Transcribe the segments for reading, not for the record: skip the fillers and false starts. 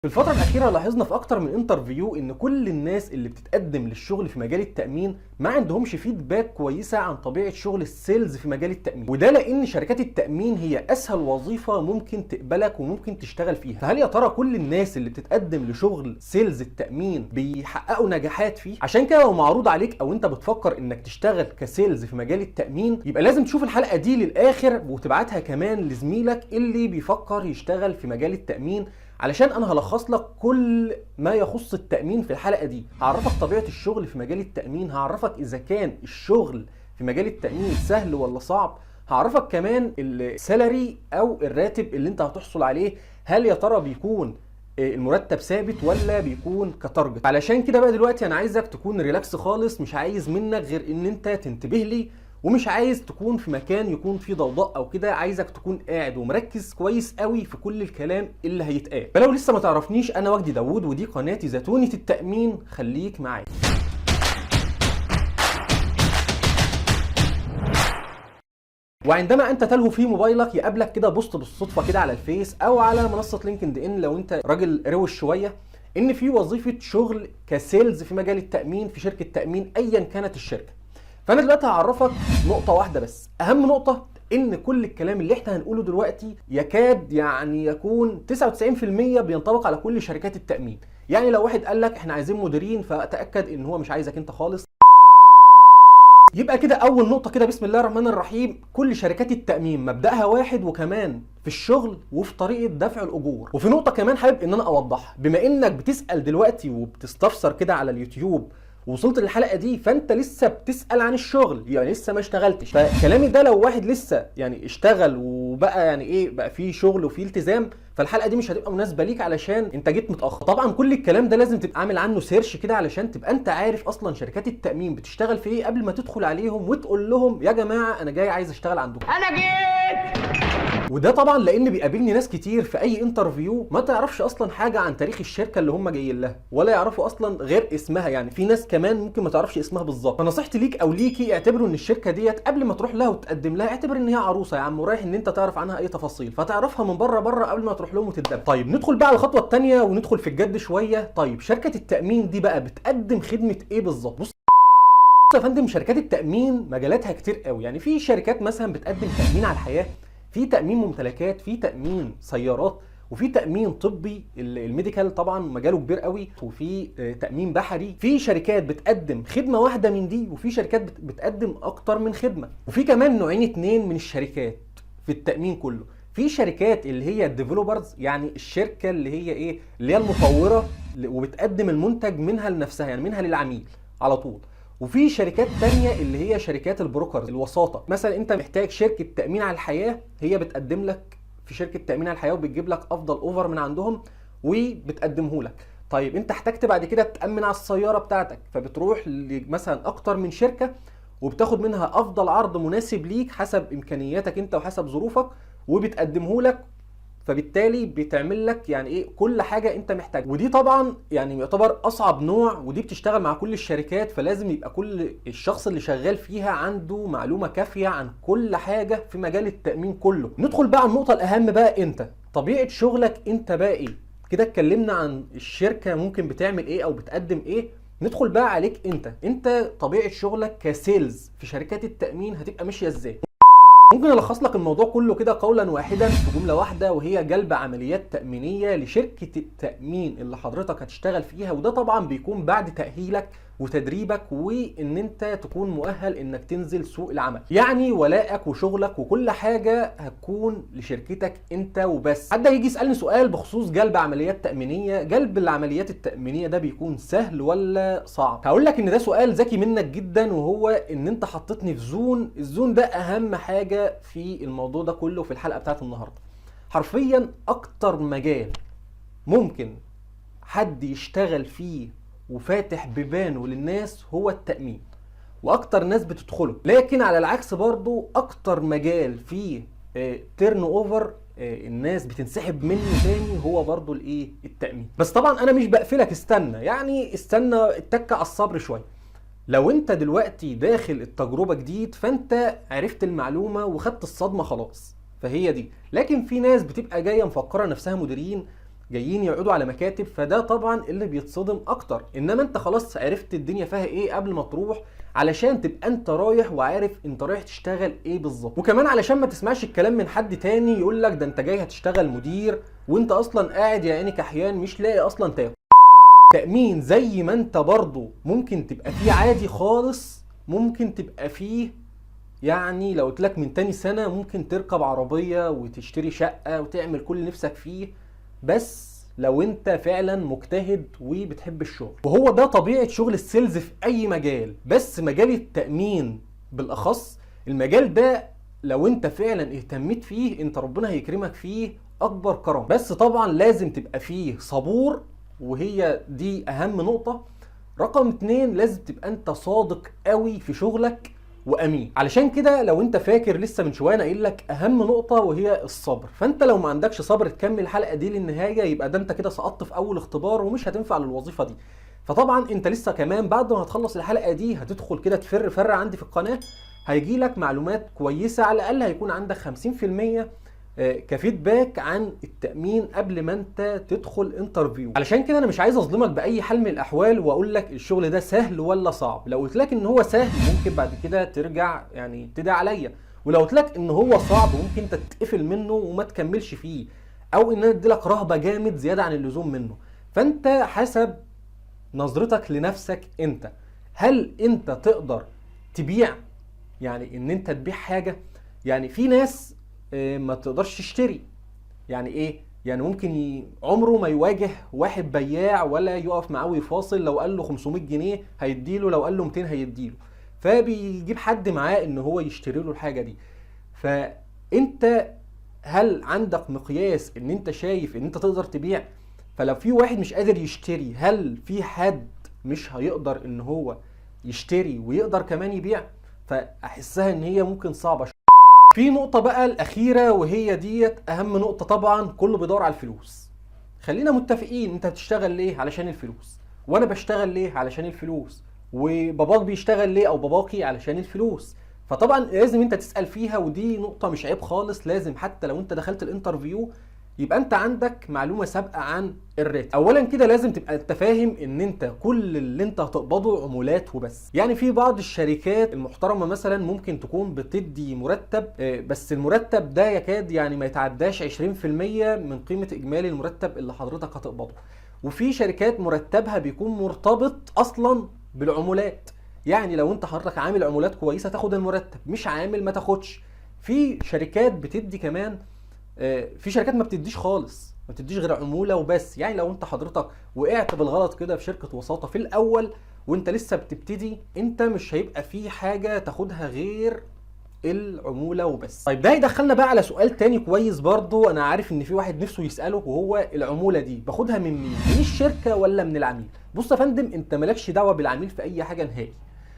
في الفترة الأخيرة لاحظنا في أكتر من انترفيو إن كل الناس اللي بتتقدم للشغل في مجال التأمين ما عندهمش فيدباك كويسة عن طبيعة شغل السيلز في مجال التأمين، وده لأن شركات التأمين هي أسهل وظيفة ممكن تقبلك وممكن تشتغل فيها. فهل يا ترى كل الناس اللي بتتقدم لشغل سيلز التأمين بيحققوا نجاحات فيه؟ عشان كده لو معروض عليك أو أنت بتفكر إنك تشتغل كسيلز في مجال التأمين يبقى لازم تشوف الحلقة دي للآخر وتبعتها كمان لزميلك اللي بيفكر يشتغل في مجال التأمين، علشان انا هلخص لك كل ما يخص التأمين في الحلقة دي. هعرفك طبيعة الشغل في مجال التأمين، هعرفك اذا كان الشغل في مجال التأمين سهل ولا صعب، هعرفك كمان السالري او الراتب اللي انت هتحصل عليه، هل يا ترى بيكون المرتب ثابت ولا بيكون كتارجت. علشان كده بقى دلوقتي انا عايزك تكون ريلاكس خالص، مش عايز منك غير ان انت تنتبه لي، ومش عايز تكون في مكان يكون فيه ضوضاء او كده، عايزك تكون قاعد ومركز كويس قوي في كل الكلام اللي هيتقال. فلو لسه ما تعرفنيش، انا وجدي داوود ودي قناتي زتونة التأمين، خليك معايا. وعندما انت تلهو في موبايلك يقابلك كده بوست بالصدفه كده على الفيس او على منصه لينكد ان لو انت راجل روش شويه، ان في وظيفه شغل كسيلز في مجال التأمين في شركه تأمين ايا كانت الشركه. فانا دلوقتي هعرفك نقطه واحده بس، اهم نقطه، ان كل الكلام اللي احنا هنقوله دلوقتي يكاد يعني يكون 99% بينطبق على كل شركات التأمين. يعني لو واحد قال لك احنا عايزين مديرين، فتأكد ان هو مش عايزك انت خالص. يبقى كده اول نقطة كده، بسم الله الرحمن الرحيم، كل شركات التأمين مبدأها واحد، وكمان في الشغل وفي طريقة دفع الأجور. وفي نقطة كمان حابب ان انا اوضحها، بما انك بتسأل دلوقتي وبتستفسر كده على اليوتيوب وصلت للحلقة دي، فانت لسه بتسأل عن الشغل، يعني لسه ما اشتغلتش. فكلامي ده لو واحد لسه يعني اشتغل وبقى يعني ايه بقى فيه شغل وفيه التزام، فالحلقه دي مش هتبقى مناسبه ليك علشان انت جيت متاخر. طبعا كل الكلام ده لازم تبقى عامل عنه سيرش كده علشان تبقى انت عارف اصلا شركات التأمين بتشتغل في ايه قبل ما تدخل عليهم وتقول لهم يا جماعه انا جاي عايز اشتغل عندكم. انا جيت. وده طبعا لان بيقابلني ناس كتير في اي انترفيو ما تعرفش اصلا حاجه عن تاريخ الشركه اللي هم جايين لها، ولا يعرفوا اصلا غير اسمها. يعني في ناس كمان ممكن ما تعرفش اسمها بالظبط. فنصيحتي ليك او ليكي، اعتبروا ان الشركه ديت قبل ما تروح لها وتقدم لها، اعتبر ان هي عروسه يا عم، ورايح ان انت تعرف عنها اي تفاصيل، فتعرفها من بره قبل ما تروح لهم وتتدب. طيب ندخل بقى على الخطوه الثانيه وندخل في الجد شويه. طيب شركه التأمين دي بقى بتقدم خدمه ايه بالظبط؟ بص يا فندم، شركات التأمين مجالاتها كتير قوي. يعني في شركات مثلا بتقدم تأمين على الحياة، في تأمين ممتلكات، في تأمين سيارات، وفي تأمين طبي، الميديكال طبعا مجاله كبير قوي، وفي تأمين بحري. في شركات بتقدم خدمة واحدة من دي، وفي شركات بتقدم أكتر من خدمة. وفي كمان نوعين اتنين من الشركات في التأمين كله. في شركات اللي هي الديفلوبرز، يعني الشركة اللي هي ايه، اللي هي المطورة وبتقدم المنتج منها لنفسها، يعني منها للعميل على طول. وفي شركات تانية اللي هي شركات البروكرز، الوساطة. مثلا انت محتاج شركة تأمين على الحياة، هي بتقدم لك في شركة تأمين على الحياة وبتجيب لك افضل اوفر من عندهم وبتقدمه لك. طيب انت احتجت بعد كده تأمن على السيارة بتاعتك، فبتروح مثلا اكتر من شركة وبتاخد منها افضل عرض مناسب ليك حسب امكانياتك انت وحسب ظروفك وبتقدمه لك، فبالتالي بتعمل لك يعني ايه كل حاجه انت محتاجها. ودي طبعا يعني يعتبر اصعب نوع، ودي بتشتغل مع كل الشركات، فلازم يبقى كل الشخص اللي شغال فيها عنده معلومه كافيه عن كل حاجه في مجال التأمين كله. ندخل بقى على النقطه الاهم بقى، انت طبيعه شغلك انت بقى ايه. كده اتكلمنا عن الشركه ممكن بتعمل ايه او بتقدم ايه، ندخل بقى عليك انت طبيعه شغلك كسيلز في شركات التأمين هتبقى ماشيه ازاي. ممكن الخص لك الموضوع كله كده قولا واحدا في جمله واحده، وهي جلب عمليات تأمينيه لشركه التأمين اللي حضرتك هتشتغل فيها. وده طبعا بيكون بعد تأهيلك وتدريبك وان انت تكون مؤهل انك تنزل سوق العمل، يعني ولائك وشغلك وكل حاجه هتكون لشركتك انت وبس. حد يجي يسالني سؤال بخصوص جلب عمليات تأمينيه، جلب العمليات التأمينيه ده بيكون سهل ولا صعب؟ هقول لك ان ده سؤال ذكي منك جدا، وهو ان انت حطيتني في زون. الزون ده اهم حاجه في الموضوع ده كله في الحلقه بتاعت النهارده. حرفيا اكتر مجال ممكن حد يشتغل فيه وفاتح بيبانه للناس هو التأمين، واكتر ناس بتدخله. لكن على العكس برضو اكتر مجال فيه تيرن اوفر، الناس بتنسحب منه تاني، هو برضو الايه، التأمين. بس طبعا انا مش بقفلك، استنى يعني استنى، اتك على الصبر شويه. لو انت دلوقتي داخل التجربه جديد، فانت عرفت المعلومه وخدت الصدمه خلاص، فهي دي. لكن في ناس بتبقى جايه مفكره نفسها مديرين جايين يقعدوا على مكاتب، فده طبعا اللي بيتصدم اكتر. انما انت خلاص عرفت الدنيا فيها ايه قبل ما تروح، علشان تبقى انت رايح وعارف انت رايح تشتغل ايه بالظبط. وكمان علشان ما تسمعش الكلام من حد تاني يقول لك ده انت جاي هتشتغل مدير وانت اصلا قاعد يا عيني كحيان مش لاقي اصلا تاكل. تأمين زي ما انت برضو ممكن تبقى فيه عادي خالص، ممكن تبقى فيه يعني لو قلت لك من تاني سنة ممكن تركب عربية وتشتري شقة وتعمل كل نفسك فيه، بس لو انت فعلا مجتهد وبتحب الشغل. وهو ده طبيعة شغل السيلز في اي مجال، بس مجال التأمين بالاخص المجال ده لو انت فعلا اهتميت فيه انت ربنا هيكرمك فيه اكبر كرم. بس طبعا لازم تبقى فيه صبور، وهي دي اهم نقطة. رقم 2 لازم تبقى انت صادق قوي في شغلك وامين. علشان كده لو انت فاكر لسه من شويه انا قايل لك اهم نقطه وهي الصبر، فانت لو ما عندكش صبر تكمل الحلقه دي للنهايه يبقى ده انت كده سقطت في اول اختبار ومش هتنفع للوظيفه دي. فطبعا انت لسه كمان بعد ما هتخلص الحلقه دي هتدخل كده تفر عندي في القناه، هيجي لك معلومات كويسه، على الاقل هيكون عندك 50% كفيدباك عن التأمين قبل ما انت تدخل انترفيو. علشان كده انا مش عايز اظلمك باي حال من الاحوال واقول لك الشغل ده سهل ولا صعب. لو قلت لك ان هو سهل ممكن بعد كده ترجع يعني تدعي عليا، ولو قلت لك ان هو صعب ممكن انت تتقفل منه وما تكملش فيه، او ان انا ادي لك رهبه جامد زياده عن اللزوم منه. فانت حسب نظرتك لنفسك انت، هل انت تقدر تبيع؟ يعني ان انت تبيع حاجه. يعني في ناس ما تقدرش تشتري. يعني ايه؟ يعني ممكن عمره ما يواجه واحد بياع ولا يقف معاه ويفاصل، لو قال له 500 جنيه هيديله، لو قال له 200 هيديله، فبيجيب حد معاه ان هو يشتري له الحاجه دي. فانت هل عندك مقياس ان انت شايف ان انت تقدر تبيع؟ فلو في واحد مش قادر يشتري، هل في حد مش هيقدر ان هو يشتري ويقدر كمان يبيع؟ فاحسها ان هي ممكن صعبه. في نقطة بقى الأخيرة وهي ديت أهم نقطة، طبعا كله بيدور على الفلوس. خلينا متفقين، أنت بتشتغل ليه؟ علشان الفلوس، وأنا بشتغل ليه؟ علشان الفلوس، وباباك بيشتغل ليه أو باباكي؟ علشان الفلوس. فطبعا لازم أنت تسأل فيها، ودي نقطة مش عيب خالص. لازم حتى لو أنت دخلت الانترفيو يبقى انت عندك معلومه سابقه عن الراتب. اولا كده لازم تبقى انت فاهم ان انت كل اللي انت هتقبضه عمولات وبس. يعني في بعض الشركات المحترمه مثلا ممكن تكون بتدي مرتب، بس المرتب ده يكاد يعني ما يتعداش 20% من قيمه اجمالي المرتب اللي حضرتك هتقبضه. وفي شركات مرتبها بيكون مرتبط اصلا بالعمولات، يعني لو انت حضرتك عامل عمولات كويسه تاخد المرتب، مش عامل ما تاخدش. في شركات بتدي كمان، في شركات ما بتديش خالص، ما بتديش غير عموله وبس. يعني لو انت حضرتك وقعت بالغلط كده في شركه وساطه في الاول وانت لسه بتبتدي، انت مش هيبقى في حاجه تاخدها غير العموله وبس. طيب ده يدخلنا بقى على سؤال تاني كويس برضو، انا عارف ان في واحد نفسه يساله، وهو العموله دي باخدها من مين؟ من الشركه ولا من العميل؟ بص يا فندم، انت مالكش دعوه بالعميل في اي حاجه نهائي.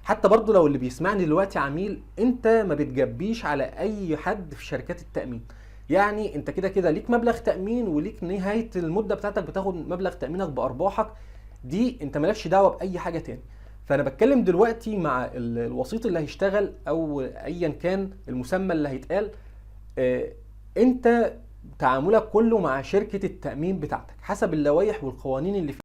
حتى برضو لو اللي بيسمعني دلوقتي عميل، انت ما بتجبيش على اي حد في شركات التامين. يعني انت كده كده ليك مبلغ تأمين، وليك نهاية المدة بتاعتك بتاخد مبلغ تأمينك بأرباحك دي، انت مالكش دعوة بأي حاجة تاني. فانا بتكلم دلوقتي مع الوسيط اللي هيشتغل او ايا كان المسمى اللي هيتقال. انت تعاملك كله مع شركة التأمين بتاعتك حسب اللوائح والقوانين اللي فيه.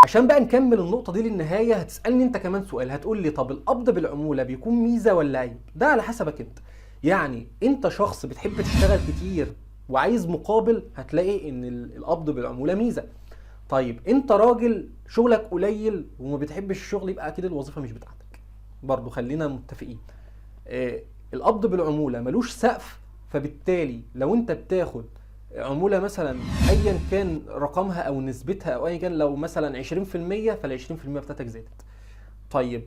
عشان بقى نكمل النقطة دي للنهاية، هتسألني انت كمان سؤال، هتقول لي طب القبض بالعمولة بيكون ميزة ولا عيب؟ ده على حسبك انت. يعني انت شخص بتحب تشتغل كتير وعايز مقابل، هتلاقي ان القبض بالعمولة ميزة. طيب انت راجل شغلك قليل وما بتحبش الشغل، يبقى اكيد الوظيفة مش بتاعتك. برضو خلينا متفقين، القبض بالعمولة ملوش سقف، فبالتالي لو انت بتاخد عمولة مثلا ايا كان رقمها او نسبتها او ايا كان، لو مثلا 20% فال 20% بتاعتك زادت. طيب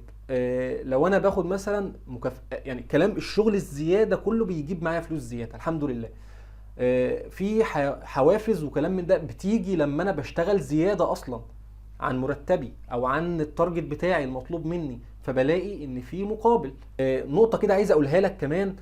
لو انا باخد مثلا مكافأة، يعني كلام الشغل الزيادة كله بيجيب معايا فلوس زيادة الحمد لله. في حوافز وكلام من ده بتيجي لما انا بشتغل زيادة اصلا عن مرتبي او عن التارجت بتاعي المطلوب مني، فبلاقي ان في مقابل. نقطة كده عايز اقولها لك كمان،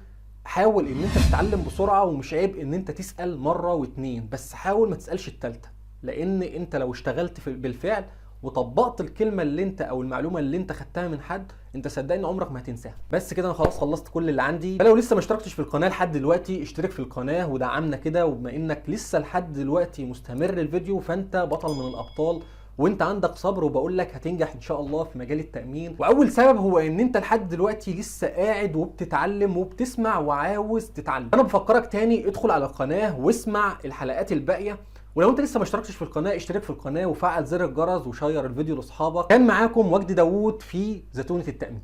حاول ان انت تتعلم بسرعة، ومش عيب ان انت تسأل مرة واتنين، بس حاول ما تسألش التالتة، لان انت لو اشتغلت بالفعل وطبقت الكلمه اللي انت او المعلومه اللي انت خدتها من حد، انت صدقني عمرك ما هتنساها. بس كده انا خلاص خلصت كل اللي عندي. فلو لسه ما اشتركتش في القناه لحد دلوقتي اشترك في القناه ودعمنا كده، وبما انك لسه لحد دلوقتي مستمر الفيديو فانت بطل من الابطال، وانت عندك صبر، وبقول لك هتنجح ان شاء الله في مجال التأمين. واول سبب هو ان انت لحد دلوقتي لسه قاعد وبتتعلم وبتسمع وعاوز تتعلم. انا بفكرك تاني ادخل على القناة واسمع الحلقات الباقية، ولو انت لسه ما اشتركتش في القناة اشترك في القناة وفعل زر الجرس وشير الفيديو لاصحابك. كان معاكم وجدي داوود في زتونة التأمين.